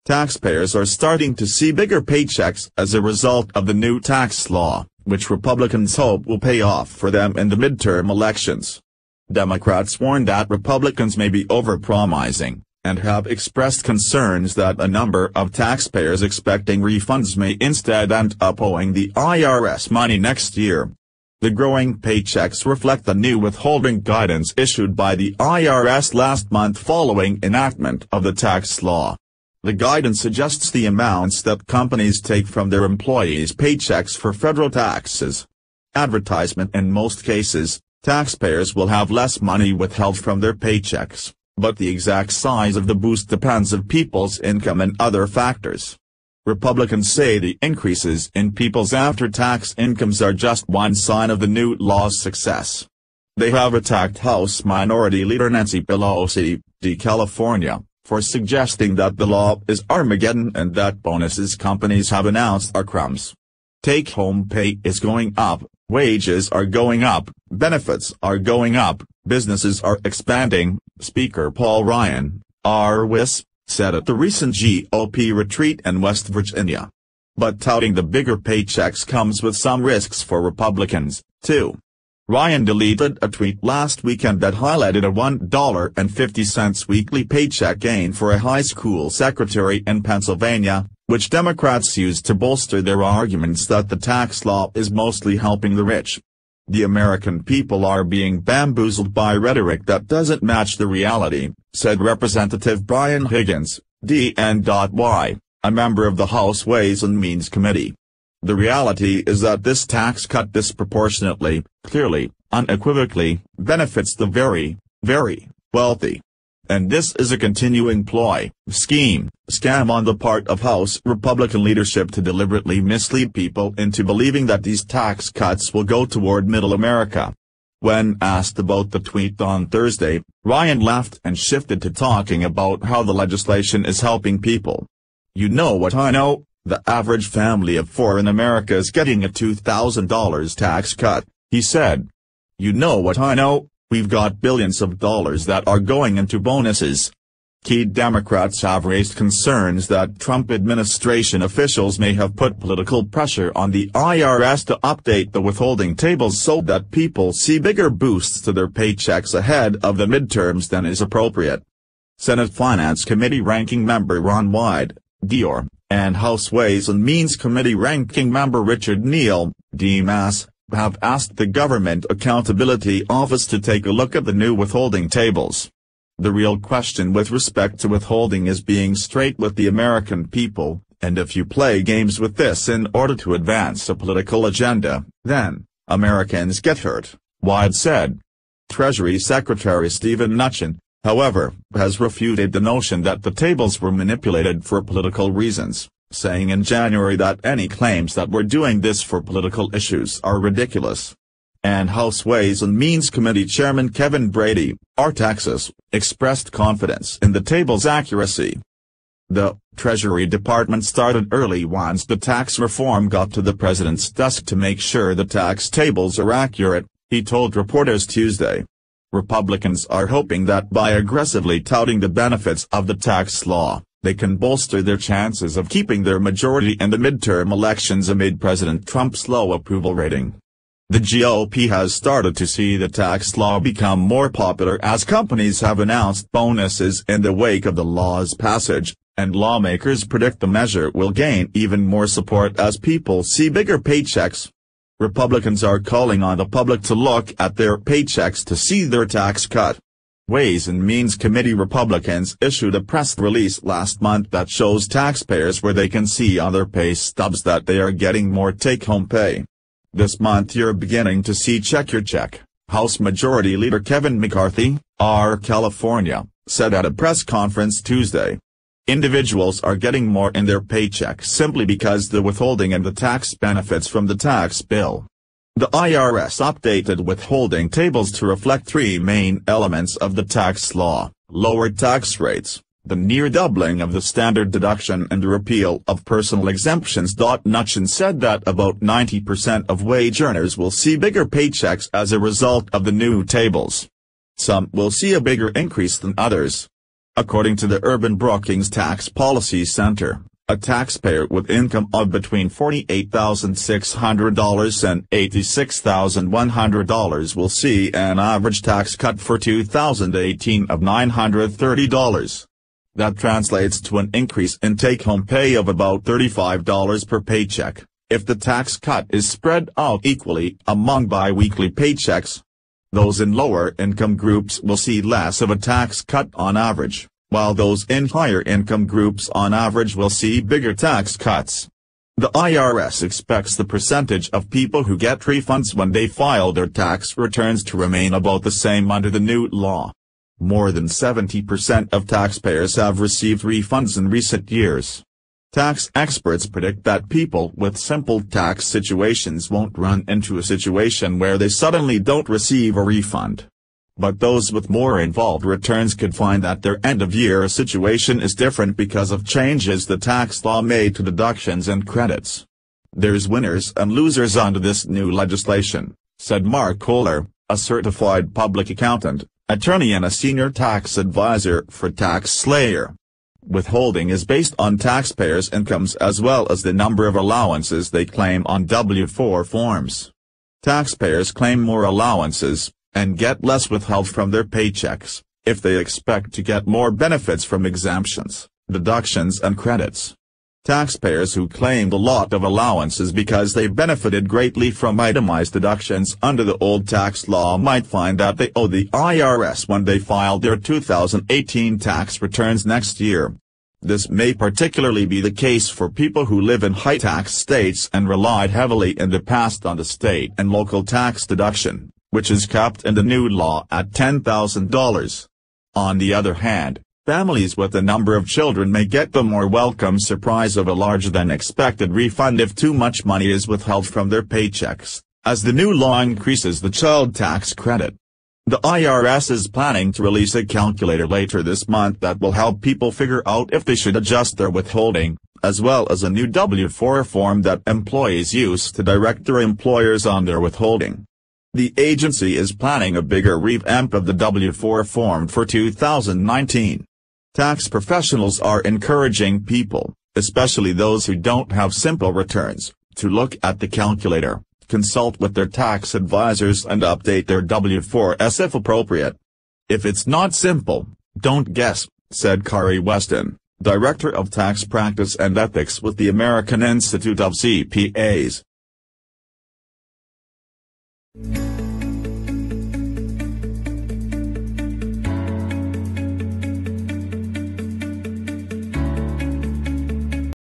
Taxpayers are starting to see bigger paychecks as a result of the new tax law, which Republicans hope will pay off for them in the midterm elections. Democrats warn that Republicans may be overpromising, and have expressed concerns that a number of taxpayers expecting refunds may instead end up owing the IRS money next year. The growing paychecks reflect the new withholding guidance issued by the IRS last month following enactment of the tax law. The guidance adjusts the amounts that companies take from their employees' paychecks for federal taxes. Advertisement: in most cases, taxpayers will have less money withheld from their paychecks, but the exact size of the boost depends on people's income and other factors. Republicans say the increases in people's after-tax incomes are just one sign of the new law's success. They have attacked House Minority Leader Nancy Pelosi, of California, for suggesting that the law is Armageddon and that bonuses companies have announced are crumbs. Take-home pay is going up, wages are going up, benefits are going up, businesses are expanding, Speaker Paul Ryan, R.W.I.S., said at the recent GOP retreat in West Virginia. But touting the bigger paychecks comes with some risks for Republicans, too. Ryan deleted a tweet last weekend that highlighted a $1.50 weekly paycheck gain for a high school secretary in Pennsylvania, which Democrats used to bolster their arguments that the tax law is mostly helping the rich. The American people are being bamboozled by rhetoric that doesn't match the reality, said Representative Brian Higgins, DNY, a member of the House Ways and Means Committee. The reality is that this tax cut disproportionately, clearly, unequivocally, benefits the very, very wealthy. And this is a continuing ploy, scheme, scam on the part of House Republican leadership to deliberately mislead people into believing that these tax cuts will go toward middle America. When asked about the tweet on Thursday, Ryan laughed and shifted to talking about how the legislation is helping people. "You know what I know? The average family of four in America is getting a $2,000 tax cut," he said. "You know what I know? We've got billions of dollars that are going into bonuses." Key Democrats have raised concerns that Trump administration officials may have put political pressure on the IRS to update the withholding tables so that people see bigger boosts to their paychecks ahead of the midterms than is appropriate. Senate Finance Committee Ranking Member Ron Wyden, Dr., and House Ways and Means Committee Ranking Member Richard Neal, Dems, have asked the Government Accountability Office to take a look at the new withholding tables. The real question with respect to withholding is being straight with the American people, and if you play games with this in order to advance a political agenda, then Americans get hurt, Wyden said. Treasury Secretary Steven Mnuchin, however, has refuted the notion that the tables were manipulated for political reasons, saying in January that any claims that we're doing this for political issues are ridiculous. And House Ways and Means Committee Chairman Kevin Brady, R. Texas, expressed confidence in the table's accuracy. The Treasury Department started early once the tax reform got to the president's desk to make sure the tax tables are accurate, he told reporters Tuesday. Republicans are hoping that by aggressively touting the benefits of the tax law, they can bolster their chances of keeping their majority in the midterm elections amid President Trump's low approval rating. The GOP has started to see the tax law become more popular as companies have announced bonuses in the wake of the law's passage, and lawmakers predict the measure will gain even more support as people see bigger paychecks. Republicans are calling on the public to look at their paychecks to see their tax cut. Ways and Means Committee Republicans issued a press release last month that shows taxpayers where they can see on their pay stubs that they are getting more take-home pay. "This month you're beginning to see check your check," House Majority Leader Kevin McCarthy, R. California, said at a press conference Tuesday. Individuals are getting more in their paycheck simply because the withholding and the tax benefits from the tax bill. The IRS updated withholding tables to reflect three main elements of the tax law: lower tax rates, the near doubling of the standard deduction and the repeal of personal exemptions. Mnuchin said that about 90% of wage earners will see bigger paychecks as a result of the new tables. Some will see a bigger increase than others. According to the Urban Brookings Tax Policy Center, a taxpayer with income of between $48,600 and $86,100 will see an average tax cut for 2018 of $930. That translates to an increase in take-home pay of about $35 per paycheck, if the tax cut is spread out equally among bi-weekly paychecks. Those in lower income groups will see less of a tax cut on average, while those in higher income groups on average will see bigger tax cuts. The IRS expects the percentage of people who get refunds when they file their tax returns to remain about the same under the new law. More than 70% of taxpayers have received refunds in recent years. Tax experts predict that people with simple tax situations won't run into a situation where they suddenly don't receive a refund. But those with more involved returns could find that their end-of-year situation is different because of changes the tax law made to deductions and credits. There's winners and losers under this new legislation, said Mark Kohler, a certified public accountant, attorney and a senior tax advisor for TaxSlayer. Withholding is based on taxpayers' incomes as well as the number of allowances they claim on W-4 forms. Taxpayers claim more allowances, and get less withheld from their paychecks, if they expect to get more benefits from exemptions, deductions and credits. Taxpayers who claimed a lot of allowances because they benefited greatly from itemized deductions under the old tax law might find that they owe the IRS when they file their 2018 tax returns next year. This may particularly be the case for people who live in high-tax states and relied heavily in the past on the state and local tax deduction, which is capped in the new law at $10,000. On the other hand, families with a number of children may get the more welcome surprise of a larger-than-expected refund if too much money is withheld from their paychecks, as the new law increases the child tax credit. The IRS is planning to release a calculator later this month that will help people figure out if they should adjust their withholding, as well as a new W-4 form that employees use to direct their employers on their withholding. The agency is planning a bigger revamp of the W-4 form for 2019. Tax professionals are encouraging people, especially those who don't have simple returns, to look at the calculator, consult with their tax advisors and update their W-4s if appropriate. If it's not simple, don't guess, said Kari Weston, Director of Tax Practice and Ethics with the American Institute of CPAs.